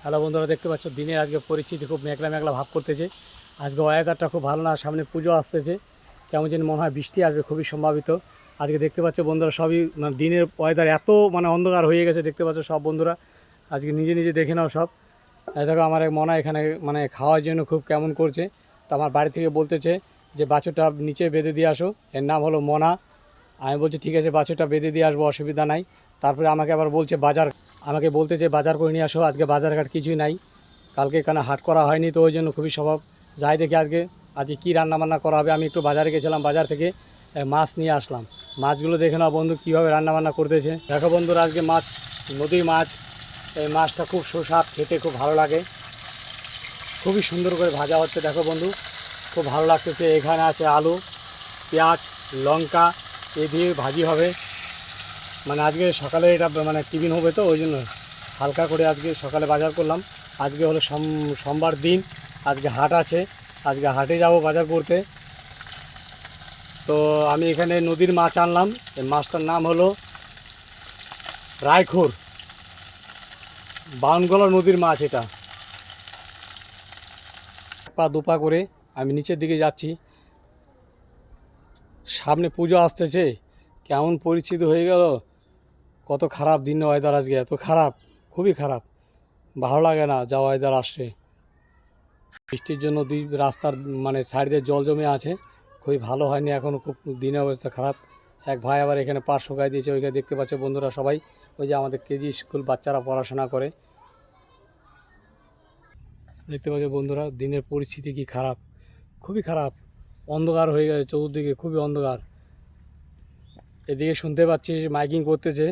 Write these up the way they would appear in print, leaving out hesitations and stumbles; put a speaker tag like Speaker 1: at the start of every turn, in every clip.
Speaker 1: Hello বন্ধুরা, দেখতে পাচ্ছ দিনের আজকে পরিস্থিতি খুব মেঘলা মেঘলা ভাব করতেছে। আজকে ওয়েদারটা খুব ভালো না, সামনে পুজো আসতেছে, কেমন যেন মনে হয় বৃষ্টি আসবে খুবই সম্ভাবিত। আজকে দেখতে পাচ্ছ বন্ধুরা সবই দিনের ওয়েদার এত অন্ধকার হয়ে গেছে, দেখতে পাচ্ছ সব বন্ধুরা আজকে নিজে নিজে দেখে নাও সব। দেখো আমার এক মনে হয় এখানে খাওয়ার জন্য খুব কেমন করছে। তো আমার বাড়ি থেকে বলতেছে যে বাছুরটা নিচে বেঁধে দিয়ে আসো, এর নাম হলো মনা। আমি বলছি ঠিক আছে, বাছুরটা বেঁধে দিয়ে আসবো, অসুবিধা নাই। তারপরে আমাকে আবার বলছে আমাকে বলতে যে বাজার করে নিয়ে আসো, আজকে বাজারঘাট কিছুই নাই, কালকে এখানে হাট করা হয়নি, তো ওই জন্য খুবই স্বভাব। যাই দেখি আজকে কী রান্নাবান্না করা হবে। আমি একটু বাজারে গেছিলাম, বাজার থেকে মাছ নিয়ে আসলাম। মাছগুলো দেখে নাও বন্ধু কীভাবে রান্নাবান্না করতেছে। দেখো বন্ধুরা আজকে মাছ, নদীর মাছ। এই মাছটা খুব সুস্বাদ, খেতে খুব ভালো লাগে, খুবই সুন্দর করে ভাজা হচ্ছে। দেখো বন্ধু খুব ভালো লাগতেছে। এখানে আছে আলু, পেঁয়াজ, লঙ্কা, এ দিয়ে ভাজি হবে। আজকে সকালে এটা টিফিন হবে, তো ওই জন্য হালকা করে আজকে সকালে বাজার করলাম। আজকে হলো সোমবার দিন, আজকে হাট আছে, আজকে হাটে যাব বাজার করতে। তো আমি এখানে নদীর মাছ আনলাম। এই মাছটার নাম হলো রায়খোর, বাউনগলা নদীর মাছ এটা। পা দুপা করে আমি নিচের দিকে যাচ্ছি। সামনে পুজো আসতেছে, কেমন পরিস্থিতি হয়ে গেল। কত খারাপ দিন ওয়েদার, আজকে এত খারাপ, খুবই খারাপ, ভালো লাগে না যা ওয়েদার আসছে। বৃষ্টির জন্য দুই রাস্তার সাইড দিয়ে জল জমে আছে, খুবই ভালো হয়নি এখনও, খুব দিনের অবস্থা খারাপ। এক ভাই আবার এখানে পার শুকাই দিয়েছে, ওইখানে দেখতে পাচ্ছে বন্ধুরা সবাই, ওই যে আমাদের কেজি স্কুল বাচ্চারা পড়াশোনা করে। দেখতে পাচ্ছ বন্ধুরা দিনের পরিস্থিতি কি খারাপ, খুবই খারাপ, অন্ধকার হয়ে গেছে চতুর্দিকে, খুবই অন্ধকার। এদিকে শুনতে পাচ্ছি মাইকিং করতেছে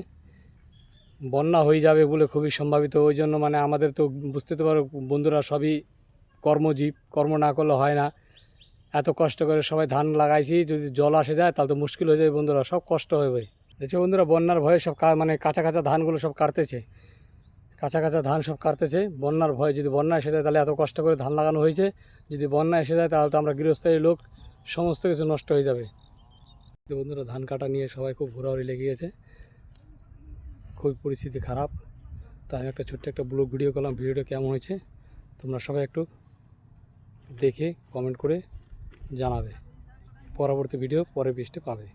Speaker 1: বন্যা হয়ে যাবে বলে, খুবই সম্ভাবিত। ওই জন্য আমাদের তো বুঝতে তো পারো বন্ধুরা, সবই কর্মজীব, কর্ম না করলে হয় না। এত কষ্ট করে সবাই ধান লাগাইছি, যদি জল আসে যায় তাহলে তো মুশকিল হয়ে যায় বন্ধুরা, সব কষ্ট হবে। দেখছো বন্ধুরা বন্যার ভয়ে সব কাঁচা কাঁচা ধানগুলো সব কাটতেছে, কাঁচা কাঁচা ধান সব কাটতেছে বন্যার ভয়ে। যদি বন্যা এসে যায় তাহলে এত কষ্ট করে ধান লাগানো হয়েছে, যদি বন্যা এসে যায় তাহলে তো আমরা গৃহস্থলী লোক, সমস্ত কিছু নষ্ট হয়ে যাবে। বন্ধুরা ধান কাটা নিয়ে সবাই খুব ঘোরাঘুরি লেগে গেছে, খুবই পরিস্থিতি খারাপ। তো আমি একটা ছোট্ট একটা ব্লগ ভিডিও করলাম, ভিডিওটা কেমন হয়েছে তোমরা সবাই একটু দেখে কমেন্ট করে জানাবে। পরবর্তী ভিডিও পরে বৃষ্টি পাবে।